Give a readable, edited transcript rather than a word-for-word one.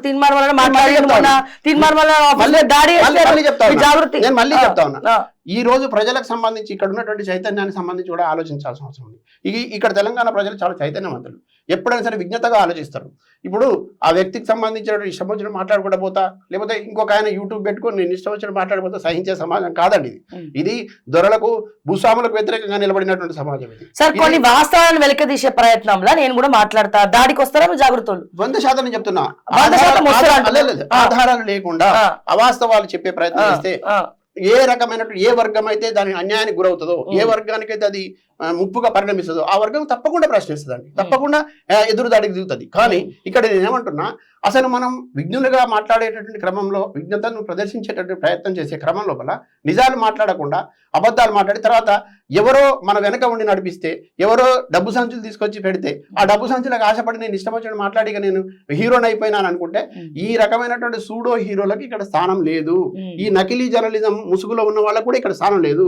తీన్మార్ వల్ల మాట్లాడి దాడి జాగృతి నేను మళ్ళీ చెప్తా ఉన్నా. ఈ రోజు ప్రజలకు సంబంధించి ఇక్కడ ఉన్నటువంటి చైతన్యానికి సంబంధించి కూడా ఆలోచించాల్సిన అవసరం ఉంది. ఇక్కడ తెలంగాణ ప్రజలు చాలా చైతన్యవంతులు, ఎప్పుడైనా సరే విజ్ఞతగా ఆలోచిస్తారు. ఇప్పుడు ఆ వ్యక్తికి సంబంధించిన ఇష్టం వచ్చిన మాట్లాడకుండా పోతా, లేకపోతే ఇంకొక ఆయన యూట్యూబ్ పెట్టుకొని నేను ఇష్టం వచ్చిన మాట్లాడిపోతా సహించే సమాజం కాదండి ఇది దొరలకు భూస్వాములకు వ్యతిరేకంగా నిలబడినటువంటి సమాజం ఇది. సార్ కొన్ని వాస్తవాలను వెలికితీసే ప్రయత్నంలో నేను కూడా మాట్లాడతా, దాడికి వస్తారా జాగ్రత్తలు 100% నేను చెప్తున్నా. ఆధారాలు లేకుండా అవాస్తవాలు చెప్పే ప్రయత్నం చేస్తే ఏ రకమైనటువంటి ఏ వర్గం అయితే దాని అన్యాయానికి గురవుతుందో, ఏ వర్గానికైతే అది ముప్పుగా పరిణమిస్తుందో ఆ వర్గం తప్పకుండా ప్రశ్నిస్తుందండి, తప్పకుండా ఎదురుదాడికి దిగుతుంది. కానీ ఇక్కడ నేను ఏమంటున్నా, అసలు మనం విజ్ఞులుగా మాట్లాడేటటువంటి క్రమంలో, విజ్ఞతను ప్రదర్శించేటటువంటి ప్రయత్నం చేసే క్రమం లోపల నిజాలు మాట్లాడకుండా అబద్ధాలు మాట్లాడి తర్వాత ఎవరో మన వెనక ఉండి నడిపిస్తే, ఎవరో డబ్బు సంచులు తీసుకొచ్చి పెడితే ఆ డబ్బు సంచులకు ఆశపడి నేను ఇష్టం వచ్చిన మాట్లాడిగా నేను హీరోని అయిపోయినాను అనుకుంటే ఈ రకమైనటువంటి సూడో హీరోలకు ఇక్కడ స్థానం లేదు. ఈ నకిలీ జర్నలిజం ముసుగులో ఉన్న వాళ్ళకు కూడా ఇక్కడ స్థానం లేదు.